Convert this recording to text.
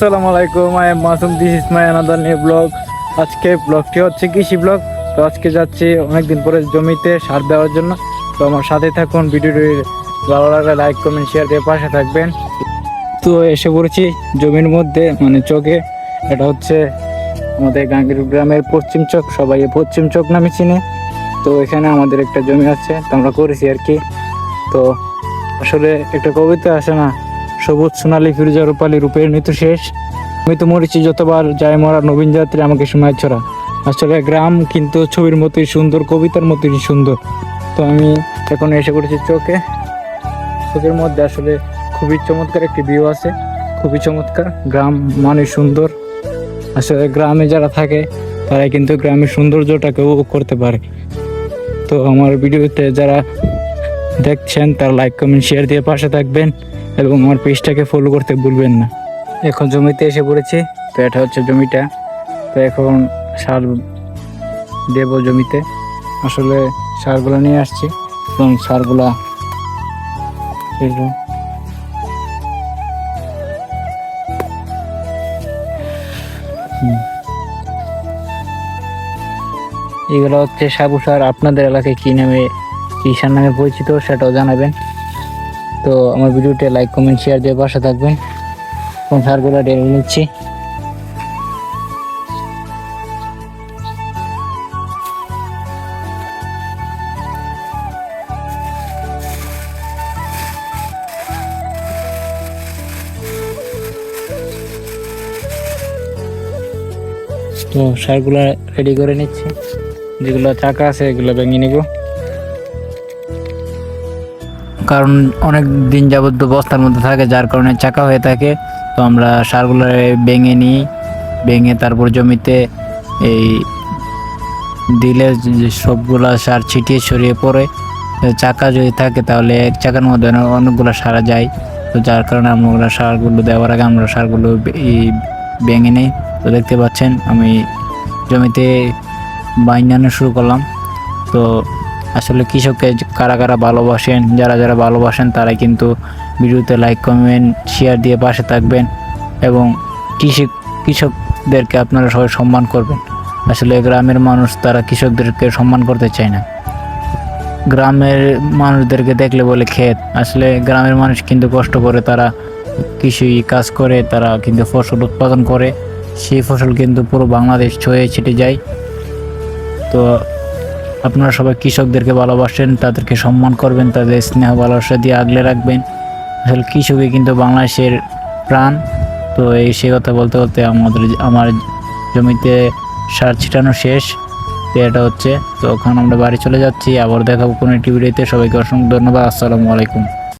আসসালামু আলাইকুম, I am Masum, this is my another new blog. আজকে ব্লগটি হচ্ছে কৃষি ব্লগ। তো আজকে যাচ্ছি অনেকদিন পরে জমিতে সার দেওয়ার জন্য। তো আমার সাথে থাকুন, ভিডিওটি ভালো লাগলে লাইক কমেন্ট শেয়ার দিয়ে পাশে থাকবেন। তো এসে পড়েছি জমির মধ্যে, মানে চকে। এটা হচ্ছে আমাদের গাঙ্গের গ্রামের পশ্চিম চক, সবাই পশ্চিম চক নামে চিনে। তো এখানে আমাদের একটা জমি আছে, তো আমরা করেছি আর কি। তো আসলে একটা কবিতা আছে না, সবুজ সোনালী ফিরোজা রূপালী রূপের নিতু শেষ, আমি তো মরেছি যতবার যায় মরা নবীন যাত্রী আমাকে সময় ছড়া। আসলে গ্রাম কিন্তু ছবির মতোই সুন্দর, কবিতার মতোই সুন্দর। তো আমি এখন এসে পড়েছি চোখে। চোখের মধ্যে আসলে খুবই চমৎকার একটি ভিউ আছে, খুবই চমৎকার। গ্রাম মানে সুন্দর। আসলে গ্রামে যারা থাকে তারাই কিন্তু গ্রামের সৌন্দর্যটাকে উপভোগ করতে পারে। তো আমার ভিডিওতে যারা দেখছেন তারা লাইক কমেন্ট শেয়ার দিয়ে পাশে থাকবেন এবং আমার পেজটাকে ফলো করতে ভুলবেন না। এখন জমিতে এসে পড়েছি। তো এটা হচ্ছে জমিটা। তো এখন সার দেব জমিতে। আসলে সারগুলো নিয়ে আসছি এবং সারগুলা এগুলো হচ্ছে সাবু সার। আপনাদের এলাকায় কী নামে, কী সার নামে পরিচিত সেটাও জানাবেন। তো আমার ভিডিওতে লাইক কমেন্ট শেয়ার দিয়ে পাশে থাকবেন। কোন সারগুলো ঢেলে নিচ্ছি। তো সারগুলো রেডি করে নিচ্ছি, যেগুলো চাকা আছে এগুলো ভেঙে নিব, কারণ অনেক দিন যাবত বস্তার মধ্যে থাকে, যার কারণে চাকা হয়ে থাকে। তো আমরা সারগুলো ভেঙে নিই, ভেঙে তারপর জমিতে এই দিলে সবগুলা সার ছিটিয়ে ছড়িয়ে পড়ে। চাকা যদি থাকে তাহলে এক চাকার মধ্যে অনেকগুলো সারা যায়। তো যার কারণে আমরা সারগুলো দেওয়ার আগে আমরা সারগুলো ভেঙে নিই। তো দেখতে পাচ্ছেন আমি জমিতে বাইনানো শুরু করলাম। তো আসলে কৃষককে কারা কারা ভালোবাসেন, যারা যারা ভালোবাসেন তারাই কিন্তু ভিডিওতে লাইক কমেন্ট শেয়ার দিয়ে পাশে থাকবেন এবং কৃষকদেরকে আপনারা সবাই সম্মান করবেন। আসলে গ্রামের মানুষ তারা কৃষকদেরকে সম্মান করতে চায় না। গ্রামের মানুষদেরকে দেখলে বলে ক্ষেত। আসলে গ্রামের মানুষ কিন্তু কষ্ট করে, তারা কৃষি কাজ করে, তারা কিন্তু ফসল উৎপাদন করে। সেই ফসল কিন্তু পুরো বাংলাদেশ ছড়িয়ে ছিটে যায়। তো আপনারা সবাই কৃষকদেরকে ভালোবাসেন, তাদেরকে সম্মান করবেন, তাদের স্নেহ ভালোবাসা দিয়ে আগলে রাখবেন। আসলে কৃষকই কিন্তু বাংলাদেশের প্রাণ। তো সে কথা বলতে বলতে আমার জমিতে সার ছিটানো শেষ। তো এটা হচ্ছে, তো ওখানে আমরা বাড়ি চলে যাচ্ছি। আবার দেখাবো কোনো একটি ভিডিওতে। সবাইকে অসংখ্য ধন্যবাদ। আসসালামু আলাইকুম।